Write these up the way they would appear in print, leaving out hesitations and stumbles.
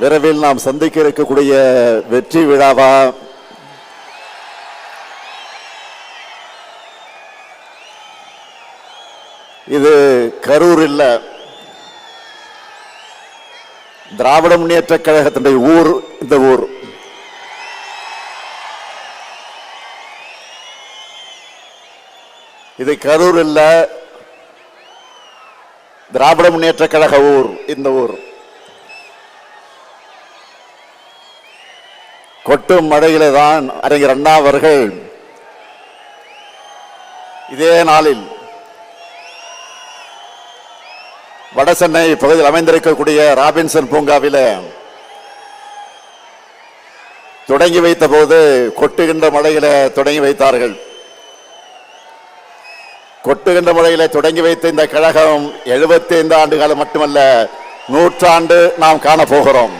விரைவில் நாம் சந்திக்க இருக்கக்கூடிய வெற்றி விழாவா, இது கரூர் இல்ல, திராவிட முன்னேற்ற கழகத்தினுடைய ஊர். இந்த ஊர் இது கரூர் இல்ல, திராவிட முன்னேற்ற கழக ஊர். இந்த ஊர் கொட்டும் மழையிலே தான் அறிஞர் அண்ணா அவர்கள் இதே நாளில் வடசென்னை பகுதியில் அமைந்திருக்கக்கூடிய ராபின்சன் பூங்காவில் தொடங்கி வைத்த போது கொட்டுகின்ற மழையில தொடங்கி வைத்தார்கள். கொட்டுகின்ற மழையில தொடங்கி வைத்த இந்த கழகம் 75 ஆண்டு காலம் மட்டுமல்ல, 100 ஆண்டு நாம் காண போகிறோம்.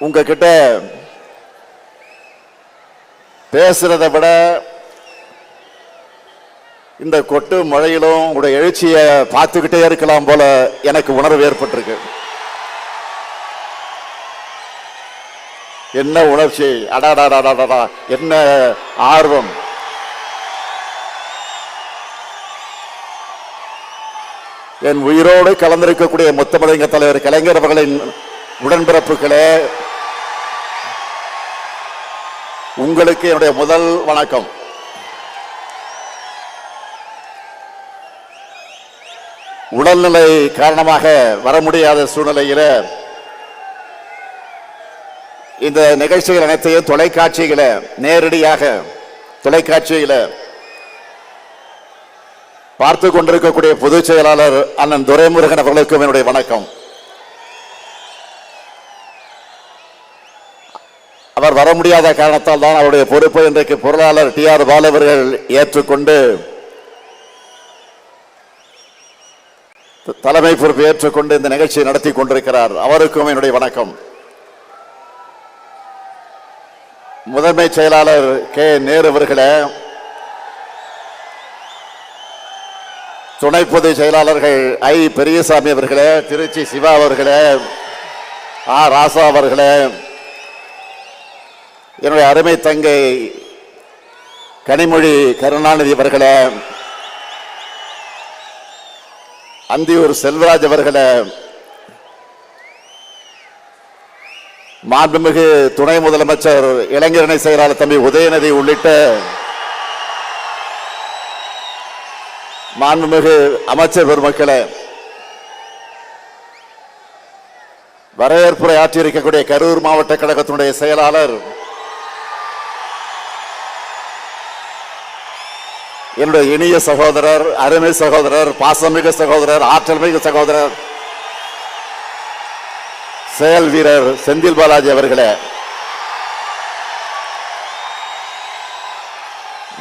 உங்ககிட்ட பேசுறதை விட இந்த கொட்டு மழையிலும் உங்களுடைய எழுச்சியை பார்த்துக்கிட்டே இருக்கலாம் போல எனக்கு உணர்வு ஏற்பட்டிருக்கு. என்ன உணர்ச்சி! அடாடாடாடா, என்ன ஆர்வம்! என் உயிரோடு கலந்திருக்கக்கூடிய முத்தமிழங்க தலைவர் கலைஞர் அவர்களின் உடன்பிறப்புகளே, உங்களுக்கு என்னுடைய முதல் வணக்கம். உடல்நிலை காரணமாக வர முடியாத சூழ்நிலையில இந்த நிகழ்ச்சிகள் அனைத்தையும் தொலைக்காட்சியில நேரடியாக பார்த்து கொண்டிருக்கக்கூடிய பொதுச் செயலாளர் அண்ணன் துரைமுருகன் அவர்களுக்கும் என்னுடைய வணக்கம். அவர் வர முடியாத காரணத்தால் தான் அவருடைய பொறுப்பை இன்றைக்கு பொருளாளர் TR பாலு அவர்கள் ஏற்றுக்கொண்டு தலைமை பொறுப்பை ஏற்றுக்கொண்டு இந்த நிகழ்ச்சியை நடத்தி கொண்டிருக்கிறார். அவருக்கும் என்னுடைய வணக்கம். முதன்மை செயலாளர் K. நேரு அவர்களே, துணை பொதுச் செயலாளர்கள் I. பெரியசாமி அவர்களே, திருச்சி சிவா அவர்களே, ராசா அவர்களே, என்னுடைய அருமை தங்கை கனிமொழி கருணாநிதி அவர்களே, அந்தியூர் செல்வராஜ் அவர்களே, மாண்புமிகு துணை முதலமைச்சர் இளைஞரணி செயலாளர் தம்பி உதயநிதி உள்ளிட்ட மாண்புமிகு அமைச்சர் பெருமக்களே, வரவேற்புரை ஆற்றியிருக்கக்கூடிய கரூர் மாவட்ட கழகத்தினுடைய செயலாளர், என்னுடைய இனிய சகோதரர், அருமை சகோதரர், பாசமிகு சகோதரர், ஆற்றல் மிகு சகோதரர், செயல் வீரர் செந்தில் பாலாஜி அவர்களே,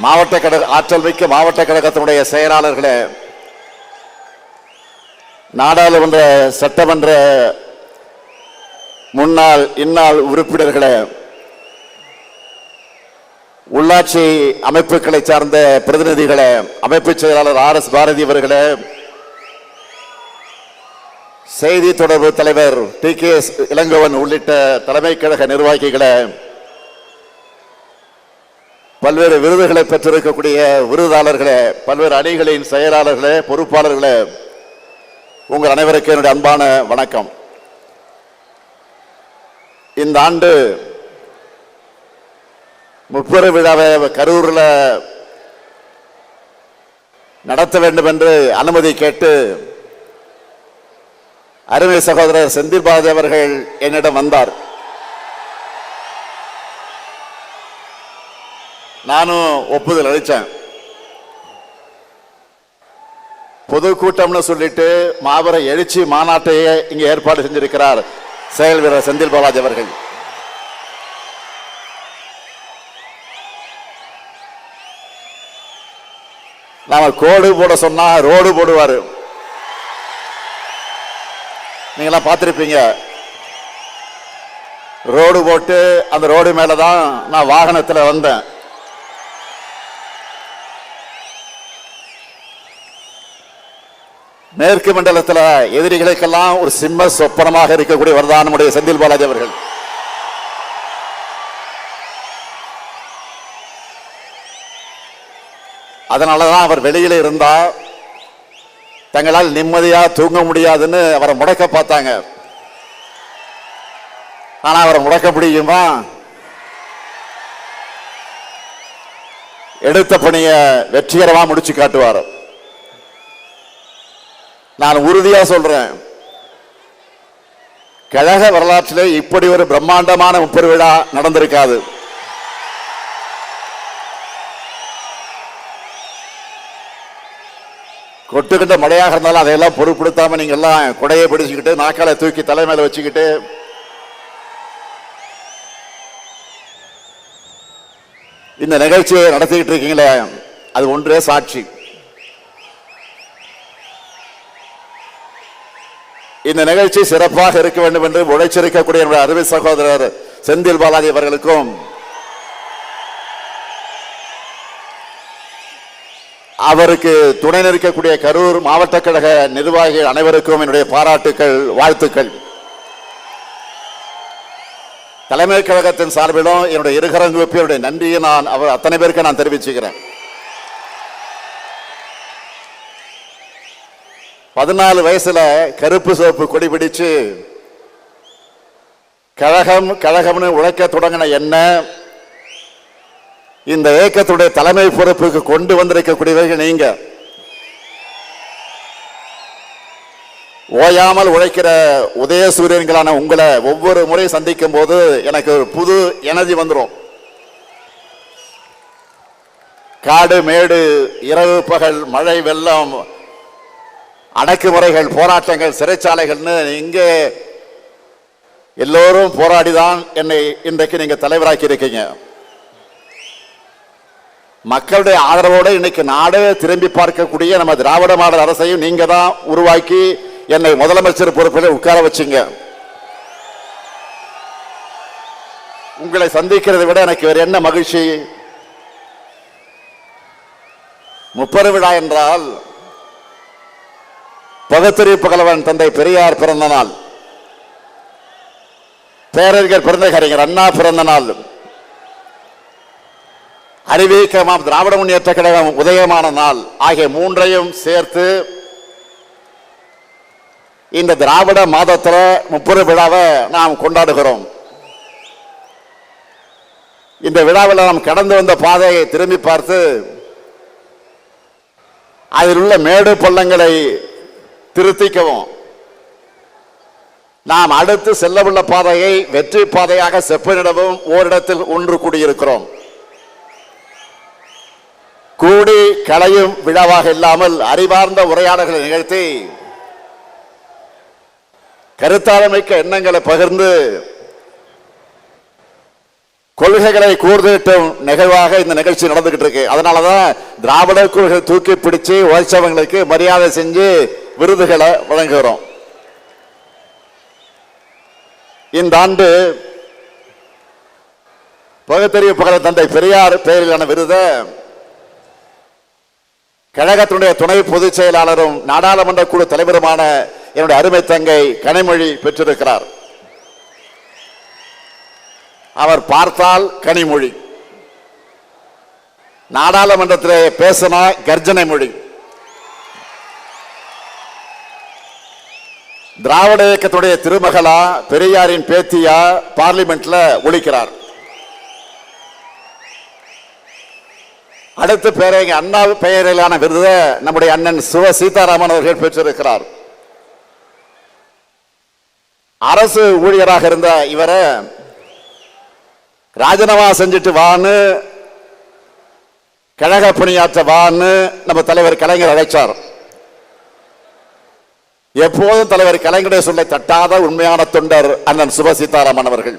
மாவட்ட கழக ஆற்றல் மிக்க மாவட்ட கழகத்தினுடைய செயலாளர்களே, நாடாளுமன்ற சட்டமன்ற முன்னாள் இந்நாள் உறுப்பினர்களே, உள்ளாட்சி அமைப்புகளை சார்ந்த பிரதிநிதிகளே, அமைப்பு செயலாளர் RS பாரதி அவர்களே, செய்தி தொடர்பு தலைவர் TKS இளங்கோவன் உள்ளிட்ட தலைமை கழக நிர்வாகிகளே, பல்வேறு விருதுகளை பெற்றிருக்கக்கூடிய விருதாளர்களே, பல்வேறு அணிகளின் செயலாளர்களே, பொறுப்பாளர்களே, உங்கள் அனைவருக்கும் என்னுடைய அன்பான வணக்கம். இந்த ஆண்டு முப்பெரு விழாவை கரூரில் நடத்த வேண்டும் என்று அனுமதி கேட்டு அருமை சகோதரர் செந்தில் பாலாஜி அவர்கள் என்னிடம் வந்தார். நானும் ஒப்புதல் அளித்தேன். பொதுக்கூட்டம்னு சொல்லிட்டு மாபெரும் எழுச்சி மாநாட்டையே இங்கே ஏற்பாடு செஞ்சிருக்கிறார் செயல் வீரர் செந்தில் பாலாஜி அவர்கள். நாம கோடு போட சொன்னா ரோடு போடுவாரு. நீங்களாம் பார்த்திருப்பீங்க. ரோடு போட்டு அந்த ரோடு மேலதான் நான் வாகனத்தில் வந்தேன். மேற்கு மண்டலத்தில் எதிரிகளுக்கெல்லாம் ஒரு சிம்ம சொப்பனமாக இருக்கக்கூடியவர் தான் நம்முடைய செந்தில் பாலாஜி அவர்கள். அதனாலதான் அவர் வெளியில இருந்தா தங்களால் நிம்மதியா தூங்க முடியாதுன்னு அவரை முடக்க பார்த்தாங்க. ஆனா அவரை முடக்க முடியுமா? எடுத்த பணிய வெற்றிகரமா முடிச்சு காட்டுவார். நான் உறுதியா சொல்றேன், கழக வரலாற்றிலே இப்படி ஒரு பிரம்மாண்டமான முப்பெரு விழா நடந்திருக்காது. கொட்டுக்கிட்ட மழையாக இருந்தாலும் அதையெல்லாம் பொருட்படுத்தாம நீங்க எல்லாம் குடையை பிடிச்சுக்கிட்டு நாக்கால தூக்கி தலைமையில வச்சுக்கிட்டு இந்த நிகழ்ச்சியை நடத்திக்கிட்டு இருக்கீங்களே, அது ஒன்றே சாட்சி. இந்த நிகழ்ச்சி சிறப்பாக இருக்க வேண்டும் என்று உழைச்சிருக்கக்கூடிய அருமை சகோதரர் செந்தில் பாலாஜி அவர்களுக்கும் அவருக்கு துணை நிற்கக்கூடிய கரூர் மாவட்ட கழக நிர்வாகிகள் அனைவருக்கும் என்னுடைய பாராட்டுக்கள், வாழ்த்துக்கள். தலைமை கழகத்தின் சார்பிலும் என்னுடைய இருகரங்குடைய நன்றியை நான் அவர் அத்தனை பேருக்கு நான் தெரிவிச்சுக்கிறேன். 14 வயசுல கருப்பு சிவப்பு கொடி பிடிச்சு கழகம் கழகம்னு உழைக்க தொடங்கின என்ன இந்த இயக்கத்துடைய தலைமை பொறுப்புக்கு கொண்டு வந்திருக்கக்கூடியவர்கள் நீங்க. ஓயாமல் உழைக்கிற உதயசூரியன்களான உங்களை ஒவ்வொரு முறை சந்திக்கும் போது எனக்கு ஒரு புது எனர்ஜி வந்துடும். காடு மேடு இரவு பகல் மழை வெள்ளம் அடக்குமுறைகள் போராட்டங்கள் சிறைச்சாலைகள்னு இங்கே எல்லோரும் போராடிதான் என்னை இன்றைக்கு நீங்க தலைவராக்கி இருக்கீங்க. மக்களுடைய ஆதரவோடு இன்னைக்கு நாடே திரும்பி பார்க்கக்கூடிய நம்ம திராவிட மாடல் அரசையும் நீங்க தான் உருவாக்கி என்னை முதலமைச்சர் பொறுப்பில் உட்கார வச்சுங்க. உங்களை சந்திக்கிறதை விட எனக்கு வேற என்ன மகிழ்ச்சி? முப்பெரு விழா என்றால் பகுத்தறிவு புகழவன் தந்தை பெரியார் பிறந்த நாள், பேரறிஞர் பிறந்த கலைஞர் அண்ணா பிறந்த நாள், அறிவிக்கமாம் திராவிட முன்னேற்ற கழகம் உதயமான நாள் ஆகிய மூன்றையும் சேர்த்து இந்த திராவிட மாதத்தில் முப்பெரு விழாவை நாம் கொண்டாடுகிறோம். இந்த விழாவில் நாம் கடந்து வந்த பாதையை திரும்பி பார்த்து அதில் உள்ள மேடு பள்ளங்களை திருத்திக்கவும், நாம் அடுத்து செல்லவுள்ள பாதையை வெற்றி பாதையாக செப்பனிடவும் ஓரிடத்தில் ஒன்று கூடியிருக்கிறோம். கூடி களையும் விழாவாக இல்லாமல் அறிவார்ந்த உரையாடல்களை நிகழ்த்தி கருத்தாளமிக்க எண்ணங்களை பகிர்ந்து கொள்கைகளை கூர்தீட்டும் நிகழ்வாக இந்த நிகழ்ச்சி நடந்துகிட்டு இருக்கு. அதனாலதான் திராவிட கொள்கை தூக்கி பிடிச்சு உழைச்சவங்களுக்கு மரியாதை செஞ்சு விருதுகளை வழங்குகிறோம். இந்த ஆண்டு பகுத்தறிவு புகழ தந்தை பெரியார் பெயரிலான விருதை கழகத்தினுடைய துணை பொதுச் செயலாளரும் நாடாளுமன்ற குழு தலைவருமான என்னுடைய அருமை தங்கை கனிமொழி பெற்றிருக்கிறார். அவர் பார்த்தால் கனிமொழி, நாடாளுமன்றத்திலே பேசினா கர்ஜனை மொழி. திராவிட இயக்கத்துடைய திருமகளா பெரியாரின் பேத்தியா பார்லிமெண்ட்ல ஒலிக்கிறார். அடுத்த பேரங்க அண்ணா பெயரிலான விருதை நம்முடைய அண்ணன் சிவ சீதாராமன் அவர்கள் பெற்றிருக்கிறார். அரசு ஊழியராக இருந்த இவரை ராஜினாமா செஞ்சுட்டு வான்னு கழக பணியாற்ற வான்னு நம்ம தலைவர் கலைஞர் அழைச்சார். எப்போதும் தலைவர் கலைஞருடைய சொல்லை தட்டாத உண்மையான தொண்டர் அண்ணன் சிவ சீதாராமன் அவர்கள்.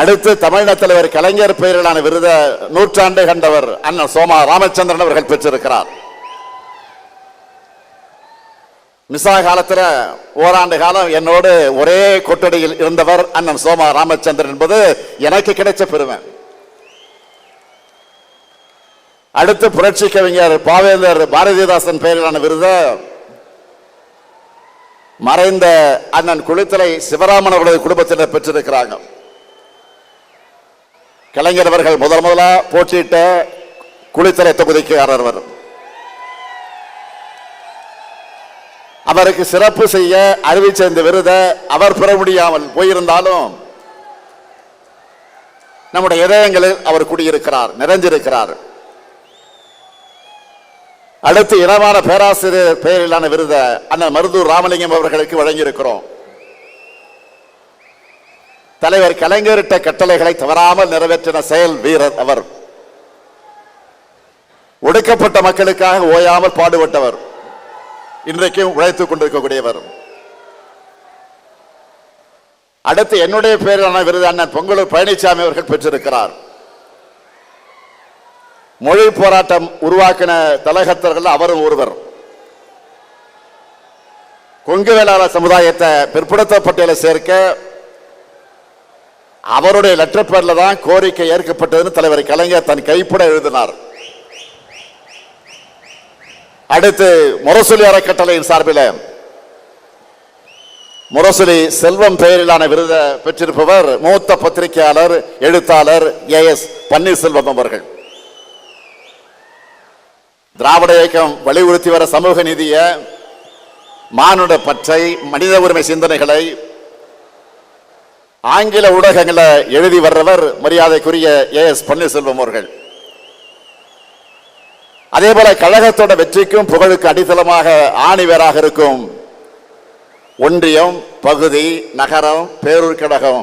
அடுத்து தமிழக தலைவர் கலைஞர் பெயரிலான விருதை நூற்றாண்டு கண்டவர் அண்ணன் சோமா ராமச்சந்திரன் அவர்கள் பெற்றிருக்கிறார். மிசா காலத்தில் ஓராண்டு காலம் என்னோடு ஒரே கொட்டடியில் இருந்தவர் அண்ணன் சோமா ராமச்சந்திரன் என்பது எனக்கு கிடைச்ச பெருமை. அடுத்து புரட்சி கவிஞர் பாவேந்தர் பாரதிதாசன் பெயரிலான விருது மறைந்த அண்ணன் குளித்தலை சிவராமன் அவர்களது குடும்பத்தினர் பெற்றிருக்கிறாங்க. கலைஞர் அவர்கள் முதலா போட்டியிட்ட குளித்தலை தொகுதிக்காரர். அவருக்கு சிறப்பு செய்ய அறிவிச்ச இந்த விருதை அவர் பெற முடியாமல் போயிருந்தாலும் நம்முடைய இதயங்களில் அவர் குடியிருக்கிறார், நிறைஞ்சிருக்கிறார். அடுத்து இனமான பேராசிரியர் பெயரிலான விருதை அண்ணன் மருதூர் ராமலிங்கம் அவர்களுக்கு வழங்கியிருக்கிறோம். தலைவர் கலைஞரிட்ட கட்டளைகளை தவறாமல் நிறைவேற்றின செயல் வீரர் அவர். ஒடுக்கப்பட்ட மக்களுக்காக ஓயாமல் பாடுபட்டவர், இன்றைக்கும் உழைத்துக் கொண்டிருக்கக்கூடியவர். அடுத்து என்னுடைய பெயரிலான விருது அண்ணன் பொங்கலூர் பழனிசாமி அவர்கள் பெற்றிருக்கிறார். மொழி போராட்டம் உருவாக்கின தலைகர்த்தர்கள் அவரும் ஒருவர். கொங்கு வேளாளர் சமுதாயத்தை பிற்படுத்த பட்டியலை சேர்க்க அவருடைய லெட்டர் பேர்ல தான் கோரிக்கை ஏற்கப்பட்டதுன்னு தலைவர் கலைஞர் தன் கைப்பட எழுதினார். அடுத்து முரசொலி அறக்கட்டளையின் சார்பில் முரசொலி செல்வம் பெயரிலான விருதை பெற்றிருப்பவர் மூத்த பத்திரிகையாளர் எழுத்தாளர் AS பன்னீர்செல்வம் அவர்கள். திராவிட இயக்கம் வலியுறுத்தி வர சமூக நீதிய, மானுட பற்றை, மனித உரிமை சிந்தனைகளை ஆங்கில ஊடகங்களை எழுதி வர்றவர் மரியாதைக்குரிய AS பன்னீர்செல்வம் அவர்கள். அதே போல கழகத்தோட வெற்றிக்கும் புகழுக்கு அடித்தளமாக ஆணிவேராக இருக்கும் ஒன்றியம், பகுதி, நகரம், பேரூர் கழகம்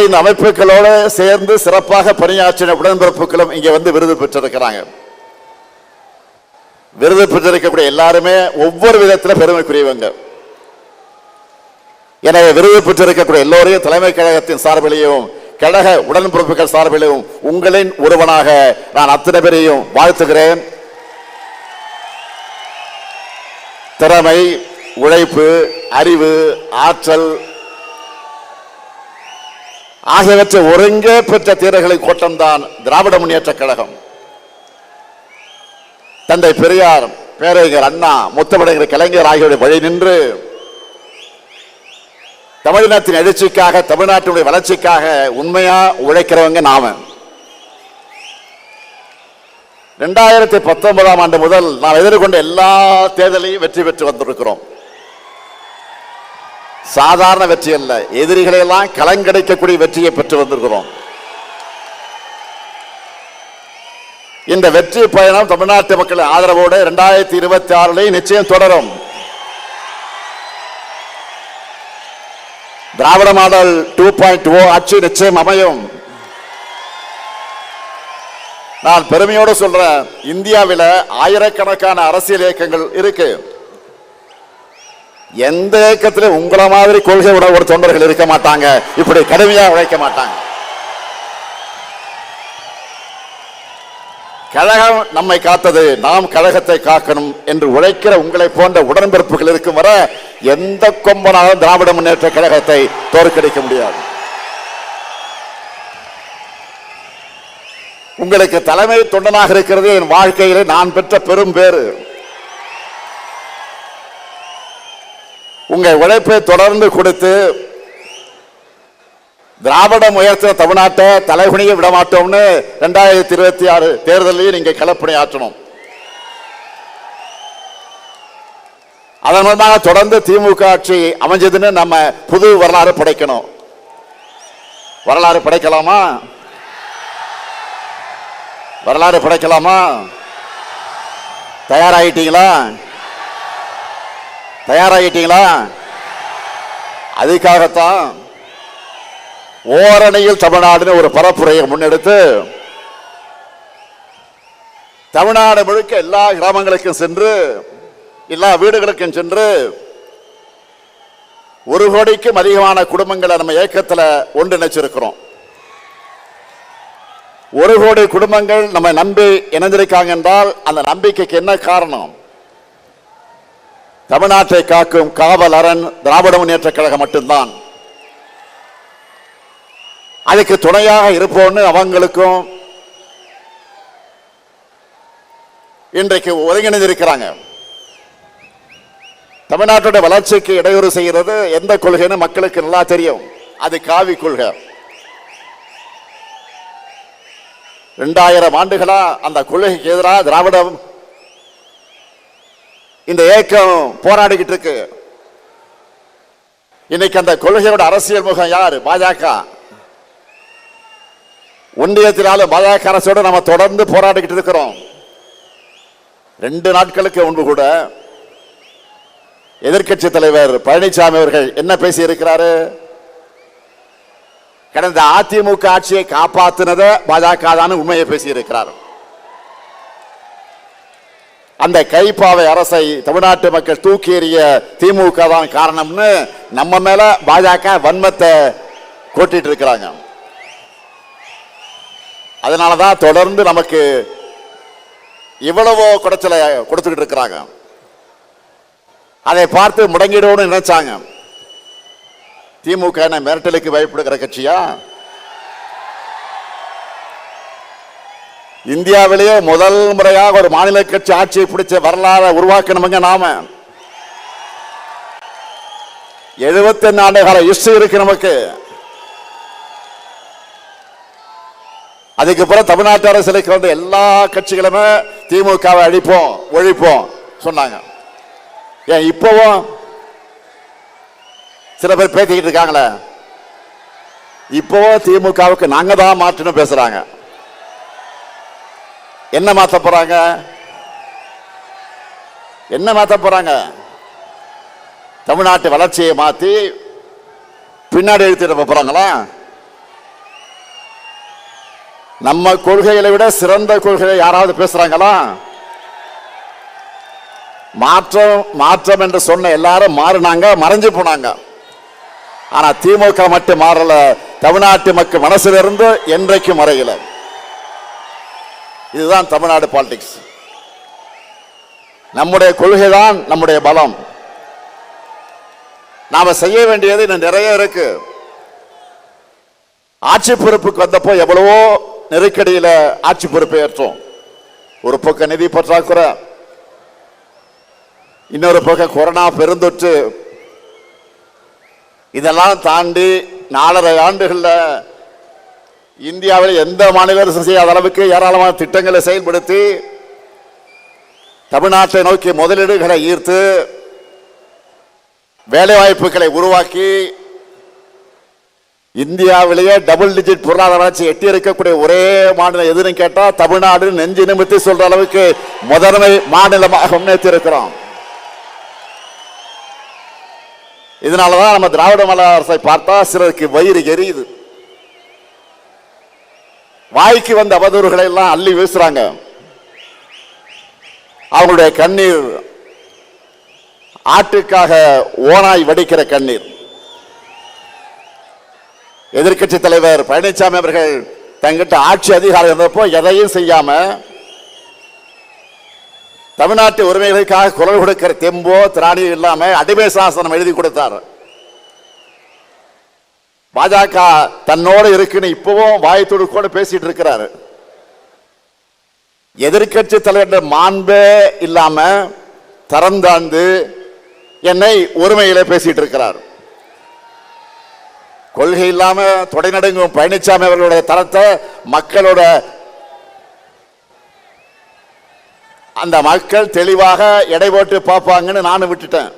இந்த அமைப்புகளோடு சேர்ந்து சிறப்பாக பணியாற்றின உடன்பிறப்புகளும் இங்கே வந்து விருது பெற்றிருக்கிறாங்க. விருது பெற்றிருக்கக்கூடிய எல்லாருமே ஒவ்வொரு விதத்தில் பெருமைக்குரியவங்க. எனவே விருது பெற்றிருக்கக்கூடிய எல்லோரையும் தலைமை கழகத்தின் சார்பிலையும் கழக உடன்பிறப்புகள் சார்பிலும் உங்களின் ஒருவனாக நான் அத்தனை பேரையும் வாழ்த்துகிறேன். திறமை, உழைப்பு, அறிவு, ஆற்றல் ஆகியவற்றை ஒருங்கே பெற்ற தீரர்களின் கோட்டம்தான் திராவிட முன்னேற்ற கழகம். தந்தை பெரியார், பேரறிஞர் அண்ணா, முத்தமிழர் கலைஞர் ஆகியோருடைய வழி நின்று தமிழினத்தின் எழுச்சிக்காக, தமிழ்நாட்டினுடைய வளர்ச்சிக்காக உண்மையா உழைக்கிறவங்க நாம. 2019 ஆண்டு முதல் நாம் எதிர்கொண்ட எல்லா தேர்தலையும் வெற்றி பெற்று வந்திருக்கிறோம். சாதாரண வெற்றி அல்ல, எதிரிகளை எல்லாம் கலங்கடிக்கக்கூடிய வெற்றியை பெற்று வந்திருக்கிறோம். இந்த வெற்றி பயணம் தமிழ்நாட்டு மக்கள் ஆதரவோடு 2026 நிச்சயம் தொடரும். திராவிட மாடல் 2.0 ஆட்சி நிச்சயம் அமையும். நான் பெருமையோடு சொல்றேன், இந்தியாவில் ஆயிரக்கணக்கான அரசியல் இயக்கங்கள் இருக்கு. எந்த இயக்கத்திலும் உங்களை மாதிரி கொள்கை உடைய ஒரு தொண்டர்கள் இருக்க மாட்டாங்க, இப்படி கடுமையா உழைக்க மாட்டாங்க. கழகம் நம்மை காத்தது, நாம் கழகத்தை காக்கணும் என்று உழைக்கிற உங்களை போன்ற உடன்பிறப்புகள் இருக்கும் வரை எந்த கொம்பனாலும் திராவிட முன்னேற்ற கழகத்தை தோற்கடிக்க முடியாது. உங்களுக்கு தலைமை தொண்டனாக இருக்கிறது என் வாழ்க்கையிலே நான் பெற்ற பெரும் பேறு. உங்கள் உழைப்பை தொடர்ந்து கொடுத்து திராவிடம் உயர்த்த தமிழ்நாட்டை தலைகுனிய விடமாட்டோம்னு 2026 தேர்தலையும் நீங்க களப்பணி ஆற்றணும். அதன் மூலமாக தொடர்ந்து திமுக ஆட்சி அமைஞ்சதுன்னு நம்ம புது வரலாறு படைக்கணும். வரலாறு படைக்கலாமா? வரலாறு படைக்கலாமா? தயாராகிட்டீங்களா? தயாராகிட்டீங்களா? அதுக்காகத்தான் ஓரணியில் தமிழ்நாடு ஒரு பரப்புரையை முன்னெடுத்து தமிழ்நாடு முழுக்க எல்லா கிராமங்களுக்கும் சென்று, எல்லா வீடுகளுக்கும் சென்று 1 கோடிக்கும் அதிகமான குடும்பங்களை நம்ம இயக்கத்தில் ஒன்றிணைச்சிருக்கிறோம். 1 கோடி குடும்பங்கள் நம்ம நம்பி இணைந்திருக்காங்க என்றால் அந்த நம்பிக்கைக்கு என்ன காரணம்? தமிழ்நாட்டை காக்கும் காவல் அரண் திராவிட முன்னேற்ற கழகம் மட்டும்தான். அதுக்கு துணையாக இருப்போம்னு அவங்களுக்கும் இன்றைக்கு ஒருங்கிணைந்திருக்கிறாங்க. தமிழ்நாட்டுடைய வளர்ச்சிக்கு இடையூறு செய்கிறது எந்த கொள்கைன்னு மக்களுக்கு நல்லா தெரியும். அது காவி கொள்கை. 2000 ஆண்டுகளா அந்த கொள்கைக்கு எதிராக திராவிடம் இந்த இயக்கம் போராடிக்கிட்டு இருக்கு. இன்னைக்கு அந்த கொள்கையோட அரசியல் முகம் யார்? பாஜக. ஒன்றியத்தினாலும் பாஜக அரசோடு நம்ம தொடர்ந்து போராடிக்கிட்டு இருக்கிறோம். 2 நாட்களுக்கு முன்பு கூட எதிர்க்கட்சி தலைவர் பழனிசாமி அவர்கள் என்ன பேசி இருக்கிறாரு? கடந்த அதிமுக ஆட்சியை காப்பாற்றினத பாஜக தான் உண்மையை பேசி இருக்கிறார். அந்த கைப்பாவை அரசை தமிழ்நாட்டு மக்கள் தூக்கி எறிய திமுக தான் காரணம்னு நம்ம மேல பாஜக வன்மத்தை கொட்டிட்டு இருக்கிறாங்க. அதனாலதான் தொடர்ந்து நமக்கு இவ்வளவோ குடைச்சலை கொடுத்துக்கிட்டு இருக்கிறாங்க. அதை பார்த்து முடங்கிடுவோம்னு நினைச்சாங்க. திமுக என்ன மிரட்டலுக்கு பயப்படுகிற கட்சியா? இந்தியாவிலேயே முதல் முறையாக ஒரு மாநில கட்சி ஆட்சியை பிடிச்ச வரலாறு உருவாக்கணுங்க. நாம 71 ஆண்டு கால ஹிஸ்டரி இருக்கு நமக்கு. அதுக்கப்புறம் தமிழ்நாட்டு அரசியலுக்கு வந்து எல்லா கட்சிகளுமே திமுகவை அழிப்போம் ஒழிப்போம் சொன்னாங்க. ஏன் இப்பவும் சில பேர் பேசிக்கிட்டு இருக்காங்களே, இப்பவும் திமுகவுக்கு நாங்க தான் மாற்றணும் பேசுறாங்க. என்ன மாத்த போறாங்க? என்ன மாத்த போறாங்க? தமிழ்நாட்டு வளர்ச்சியை மாத்தி பின்னாடி எழுத்திட போறாங்களா? நம்ம கொள்கைகளை விட சிறந்த கொள்கையை யாராவது பேசுறாங்களா? மாற்றம் மாற்றம் என்று சொன்ன எல்லாரும் மாறினாங்க, மறைஞ்சு போனாங்க. ஆனா திமுக மட்டும் மாறல. தமிழ்நாட்டு மக்கள் மனசிலிருந்து என்றைக்கும் மறையல. இதுதான் தமிழ்நாடு பாலிடிக்ஸ். நம்முடைய கொள்கை தான் நம்முடைய பலம். நாம செய்ய வேண்டியது இன்னும் நிறைய இருக்கு. ஆட்சி பொறுப்புக்கு வந்தப்போ எவ்வளவோ நெருக்கடியில ஆட்சி பொறுப்பை ஏற்றோம். ஒரு பக்கம் நிதி பற்றாக்குறை, இன்னொரு பக்கம் கொரோனா பெருந்தொற்று. இதெல்லாம் தாண்டி 4.5 ஆண்டுகள்ல இந்தியாவில் எந்த மாநில அரசு செய்யாத அளவுக்கு ஏராளமான திட்டங்களை செயல்படுத்தி தமிழ்நாட்டை நோக்கி முதலீடுகளை ஈர்த்து வேலைவாய்ப்புகளை உருவாக்கி இந்தியாவிலேயே டபுள் டிஜிட் பொருளாதார வளர்ச்சி எட்டி இருக்கக்கூடிய ஒரே மாநிலம் எதுன்னு கேட்டா தமிழ்நாடு நெஞ்சு நிமித்தி சொல்ற அளவுக்கு முதன்மை மாநிலமாக முன்னேற்றி இருக்கிறோம். இதனாலதான் நம்ம திராவிட மாடல் அரசை பார்த்தா சிலருக்கு வயிறு எரியுது. வாய்க்கு வந்த அவதூறுகளை எல்லாம் அள்ளி வீசுறாங்க. அவங்களுடைய கண்ணீர் ஆட்டுக்காக ஓனாய் வடிக்கிற கண்ணீர். எதிர்க்கட்சி தலைவர் பழனிசாமி அவர்கள் தங்கிட்ட ஆட்சி அதிகாரம் இருந்தப்போ எதையும் செய்யாம தமிழ்நாட்டு உரிமைகளுக்காக குரல் கொடுக்கிற தெம்போ திராணியும் இல்லாம அடிமை சாசனம் எழுதி கொடுத்தார். பாஜக தன்னோடு இருக்குன்னு இப்பவும் வாய்த்துடுக்கோடு பேசிட்டு இருக்கிறாரு. எதிர்க்கட்சி தலைவர் மாண்பே இல்லாம தரந்தாழ்ந்து என்னை ஒருமையில பேசிட்டு இருக்கிறார். கொள்கை இல்லாம தொடை நடுங்கும் பழனிசாமி அவர்களுடைய தரத்தை மக்களோட அந்த மக்கள் தெளிவாக எடை போட்டு பார்ப்பாங்கன்னு நானும் விட்டுட்டேன்.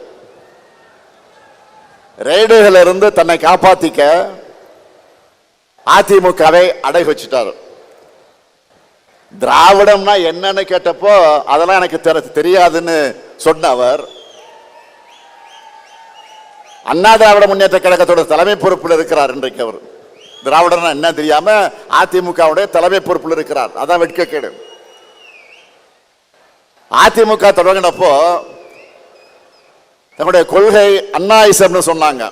ரெய்டுகள் இருந்து தன்னை காப்பாத்திக்க அதிமுகவை அடை வச்சுட்டார். திராவிடம்னா என்னன்னு கேட்டப்போ அதெல்லாம் எனக்கு தெரியாதுன்னு சொன்னவர் அண்ணா திராவிட முன்னேற்ற கழகத்தோட தலைமை பொறுப்பில் இருக்கிறார். இன்றைக்கு அவர் திராவிடம்னா என்ன தெரியாம அதிமுகவுடைய தலைமை பொறுப்பில் இருக்கிறார். அதான் வெட்கக்கேடு. அதிமுக தொடங்கினப்போ தன்னுடைய கொள்கை அண்ணாயிசம்னு சொன்னாங்க.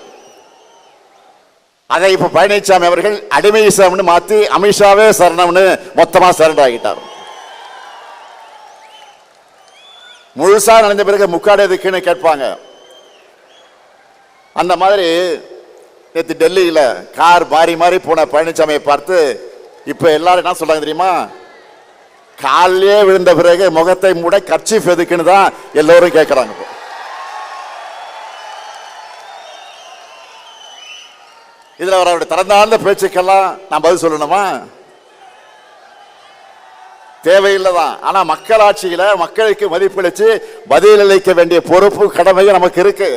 அதை இப்ப பழனிசாமி அவர்கள் அடிமையிசம்னு மாத்தி அமித்ஷாவே சரணம்னு மொத்தமா சரண்டர் ஆகிட்டார். முழுசா நடந்த பிறகு முக்காடு எதுக்குன்னு கேட்பாங்க. அந்த மாதிரி நேற்று டெல்லியில கார் மாறி மாறி போன பழனிசாமியை பார்த்து இப்ப எல்லாரும் என்ன சொல்றாங்க தெரியுமா? காலையே விழுந்த பிறகு முகத்தை மூட கர்ச்சீஃப் எதுக்குன்னு தான் எல்லோரும் கேட்கிறாங்க. இதுல அவருடைய திறந்தாழ்ந்த பேச்சுக்கெல்லாம் நான் பதில் சொல்லணுமா? தேவையில்லைதான். ஆனா மக்களாட்சியில மக்களுக்கு மதிப்பளிச்சு பதிலளிக்க வேண்டிய பொறுப்பு கடமையும் நமக்கு இருக்கு.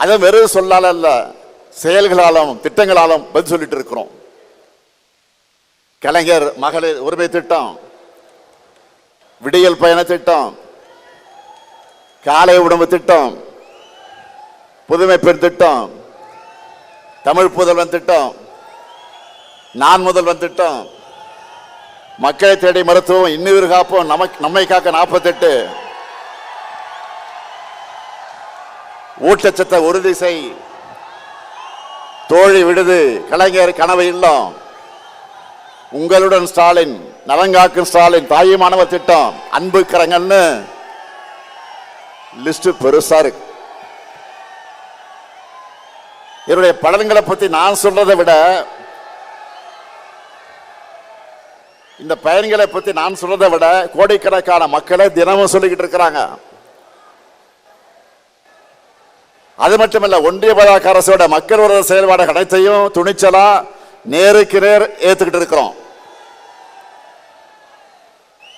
அதை வெறும் சொல்லால அல்ல, செயல்களாலும் திட்டங்களாலும் பதில் சொல்லிட்டு இருக்கிறோம். கலைஞர் மகளிர் உரிமை திட்டம், விடியல் பயண திட்டம், காலை உணவு திட்டம், புதுமை பெண் திட்டம், தமிழ் புதல்வன் திட்டம், நான் முதல்வன் திட்டம், மக்களை தேடி மருத்துவம், இன்னுயிர் காப்போம், நம்மை காக்க 48, ஊட்டச்சத்தை உறுதி செய், தோழி விடுது, கலைஞர் கனவு இல்லம், உங்களுடன் ஸ்டாலின், நலங்காக்கும் ஸ்டாலின், தாய் மாணவர் திட்டம், அன்பு கரங்கள்னு லிஸ்ட் பெருசா இருக்கு. என்னுடைய பலன்களை பத்தி நான் சொல்றதை விட இந்த பயன்களை பத்தி நான் சொல்றதை விட கோடிக்கணக்கான மக்களை தினமும் சொல்லிக்கிட்டு இருக்கிறாங்க. அது மட்டுமல்ல, ஒன்றிய பாஜக அரசோட மக்கள் விரோத செயல்பாடு அனைத்தையும் துணிச்சலா நேருக்கு நேர் ஏத்துக்கிட்டு இருக்கிறோம்.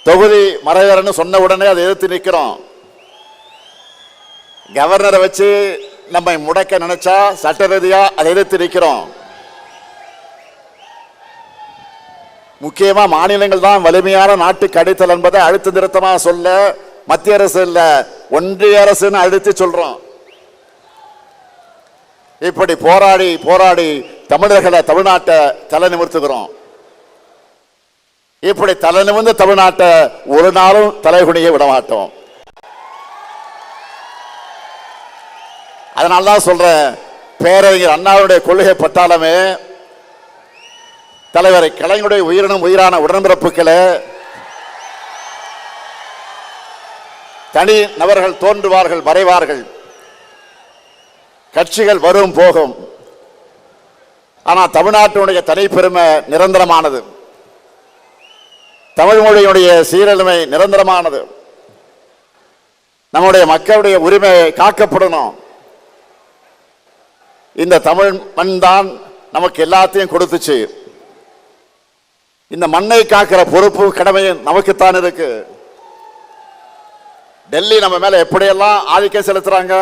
தொகுதி மறைவரன்னு சொன்ன உடனே அதை எதிர்த்து நிற்கிறோம். கவர்னரை வச்சு நம்மை முடக்க நினைச்சா சட்ட ரீதியா அதை எதிர்த்து நிற்கிறோம். முக்கியமா மாநிலங்கள் தான் வலிமையான நாட்டுக்கு அடித்தல் என்பதை அழுத்த திருத்தமா சொல்ல மத்திய அரசு இல்ல, ஒன்றிய அரசுன்னு அழுத்தி சொல்றோம். இப்படி போராடி போராடி தமிழர்களை தமிழ்நாட்டை தலை நிமிர்த்துகிறோம். இப்படி தலை நிமிர்ந்த தமிழ்நாட்டை ஒரு நாளும் தலைகுனிய விட மாட்டோம். அதனால்தான் சொல்றேன், பேரறிஞர் அண்ணாவுடைய கொள்கை பட்டாளமே, தலைவரை கலைஞருடைய உயிரினும் உயிரான உடன்பிறப்புகளே, தனி நபர்கள் தோன்றுவார்கள் மறைவார்கள், கட்சிகள் வரும் போகும், ஆனா தமிழ்நாட்டினுடைய தனிப்பெருமை நிரந்தரமானது, தமிழ் மொழியுடைய சீரழிமை நிரந்தரமானது, நம்முடைய மக்களுடைய உரிமை காக்கப்படணும். இந்த தமிழ் மண் தான் நமக்கு எல்லாத்தையும் கொடுத்துச்சு. இந்த மண்ணை காக்கிற பொறுப்பு கடமையும் நமக்குத்தான் இருக்கு. டெல்லி நம்ம மேல எப்படியெல்லாம் ஆதிக்கம் செலுத்துறாங்க,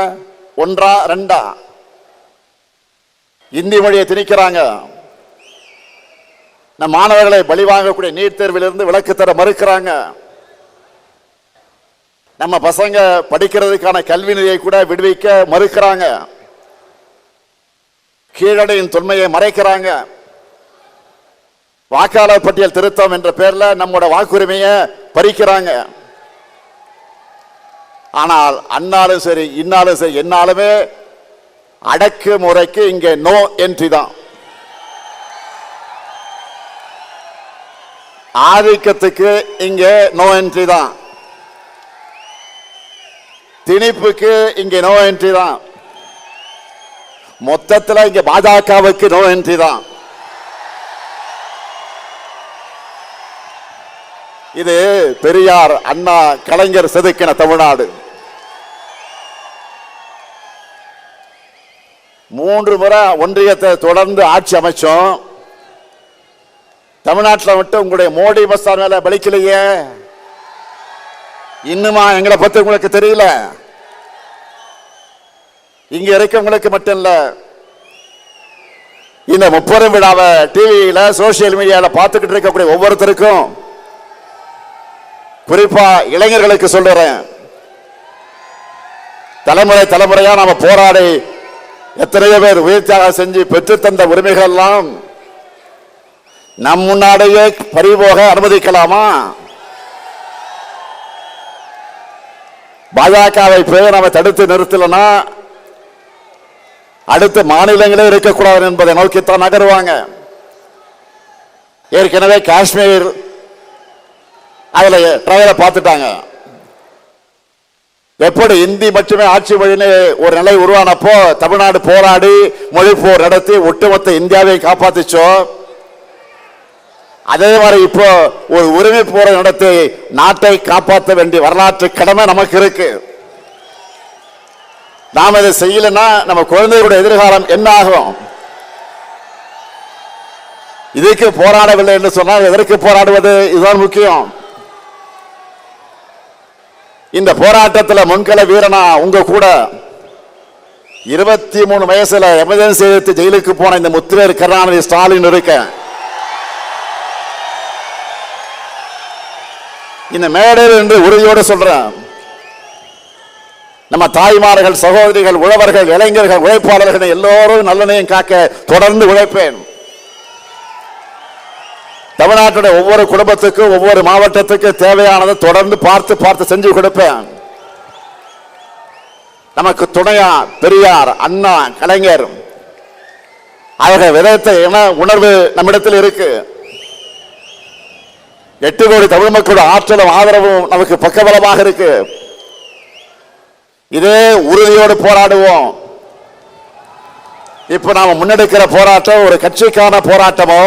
ஒன்றா ரெண்டா இந்தி மொழியை திணிக்கிறாங்க. நம் மாணவர்களை பலி வாங்கக்கூடிய நீட் தேர்விலிருந்து விலக்கு தர மறுக்கிறாங்க. நம்ம பசங்க படிக்கிறதுக்கான கல்வி நிதியை கூட விடுவிக்க மறுக்கிறாங்க. கீழடையின் தொன்மையை மறைக்கிறாங்க. வாக்காளர் பட்டியல் திருத்தம் என்ற பெயர்ல நம்மோட வாக்குரிமையை பறிக்கிறாங்க. ஆனால் அண்ணாலும் சரி இன்னாலும் சரி என்னாலுமே அடக்கு முறைக்கு இங்கே நோ என்ட்ரி தான். ஆதிக்கத்துக்கு இங்கே நோ என்ட்ரி தான். திணிப்புக்கு இங்கே நோ என்ட்ரி தான். மொத்தத்தில் இங்க பாஜகவுக்கு நோ என்ட்ரி தான். இது பெரியார் அண்ணா கலைஞர் செதுக்கின தமிழ்நாடு. 3 முறை ஒன்றியத்தை தொடர்ந்து ஆட்சி அமைச்சோம். தமிழ்நாட்டில் மட்டும் உங்களுடைய மோடி மஸ்தான் மேல பலிக்கலையே. இன்னுமா எங்களை பத்தி உங்களுக்கு தெரியல? இங்க இருக்கவங்களுக்கு மட்டும் இல்ல, இந்த 30 விழாவை டிவியில சோசியல் மீடியால பார்த்துக்கிட்டு இருக்கக்கூடிய ஒவ்வொருத்தருக்கும், குறிப்பா இளைஞர்களுக்கு சொல்றேன், தலைமுறை தலைமுறையா நாம போராடி எத்தனையோ பேர் உயிர் தியாகம் செஞ்சு பெற்று தந்த உரிமைகள் எல்லாம் நம் முன்னாடியே பறிபோக அனுமதிக்கலாமா? பாஜகவை போய் நாம தடுத்து நிறுத்தலனா அடுத்த மாநிலங்களே இருக்கக்கூடாது என்பதை நோக்கித்தான் நகருவாங்க. ஏற்கனவே காஷ்மீர் அதுல ட்ரையலை பார்த்துட்டாங்க. எப்படி இந்தி மட்டுமே ஆட்சி மொழின்னு ஒரு நிலை உருவானப்போ தமிழ்நாடு போராடி மொழி போர் நடத்தி ஒட்டுமொத்த இந்தியாவை காப்பாத்திச்சோ, அதே மாதிரி இப்போ ஒரு உரிமை போரை நடத்தி நாட்டை காப்பாற்ற வேண்டிய வரலாற்று கடமை நமக்கு இருக்கு. நாம் இதை செய்யலன்னா நம்ம குழந்தைகளுடைய எதிர்காலம் என்ன ஆகும்? இதுக்கு போராடவில்லை என்று சொன்னால் எதற்கு போராடுவது? இதுதான் முக்கியம். இந்த போராட்டத்தில் முன்கள வீரனா உங்க கூட 23 வயசுல எமர்ஜென்சி எடுத்து ஜெயிலுக்கு போன இந்த முத்துவேல் கருணாநிதி ஸ்டாலின் இருக்க இந்த மேடையில் என்று உறுதியோடு சொல்றேன், நம்ம தாய்மார்கள், சகோதரிகள், உழவர்கள், இளைஞர்கள், உழைப்பாளர்கள் எல்லோரும் நல்லெண்ணெயும் காக்க தொடர்ந்து உழைப்பேன். தமிழ்நாட்டுடைய ஒவ்வொரு குடும்பத்துக்கும் ஒவ்வொரு மாவட்டத்துக்கு தேவையானதை தொடர்ந்து பார்த்து செஞ்சு கொடுப்பேன். நமக்கு துணையா பெரியார், அண்ணா, கலைஞர் அவர்கள் விதத்தை உணர்வு நம்மிடத்தில் இருக்கு. 8 கோடி தமிழ் மக்களோட ஆற்றலும் ஆதரவும் நமக்கு பக்கபலமாக இருக்கு. இதே உறுதியோடு போராடுவோம். இப்ப நாம முன்னெடுக்கிற போராட்டம் ஒரு கட்சிக்கான போராட்டமோ,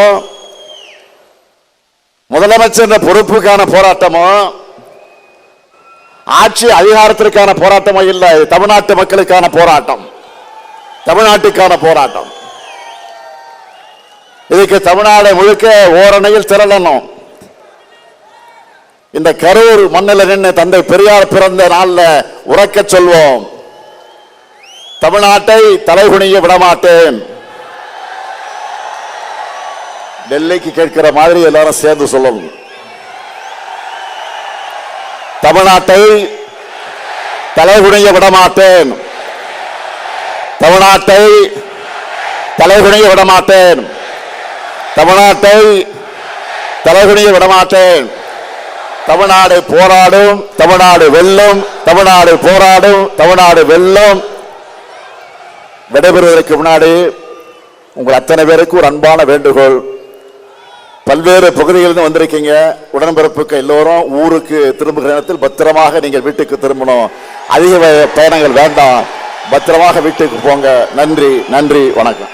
முதலமைச்சர் பொறுப்புக்கான போராட்டமோ, ஆட்சி அதிகாரத்திற்கான போராட்டமோ இல்லை. தமிழ்நாட்டு மக்களுக்கான போராட்டம், தமிழ்நாட்டுக்கான போராட்டம். இதுக்கு தமிழ்நாடு முழுக்க ஓரணையில் திரளணும். இந்த கரூர் மண்ணில் நின்று தந்தை பெரியார் பிறந்த நாளில் உறக்க சொல்வோம், தமிழ்நாட்டை தலைகுனிய விடமாட்டேன். டெல்லிக்கு கேட்கிற மாதிரி எல்லாரும் சேர்ந்து சொல்லணும், தமிழ்நாட்டை தலைகுனிய விடமாட்டேன், தமிழ்நாட்டை தலைகுனிய விடமாட்டேன், தமிழ்நாட்டை தலைகுனிய விடமாட்டேன். தமிழ்நாடு போராடும், தமிழ்நாடு வெல்லும், தமிழ்நாடு போராடும், தமிழ்நாடு வெல்லும். விடைபெறுவதற்கு முன்னாடி உங்கள் அத்தனை பேருக்கு ஒரு அன்பான வேண்டுகோள். பல்வேறு பகுதிகளிலிருந்து வந்திருக்கீங்க. உடன்பிறப்புக்கு எல்லோரும் ஊருக்கு திரும்புகிற நேரத்தில் பத்திரமாக நீங்கள் வீட்டுக்கு திரும்பணும். அதிக பயணங்கள் வேண்டாம், பத்திரமாக வீட்டுக்கு போங்க. நன்றி, நன்றி, வணக்கம்.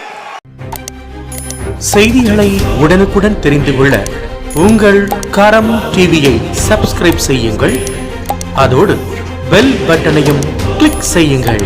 செய்திகளை உடனுக்குடன் தெரிந்து கொள்ள உங்கள் கரம் டிவியை சப்ஸ்கிரைப் செய்யுங்கள். அதோடு பெல் பட்டனையும் கிளிக் செய்யுங்கள்.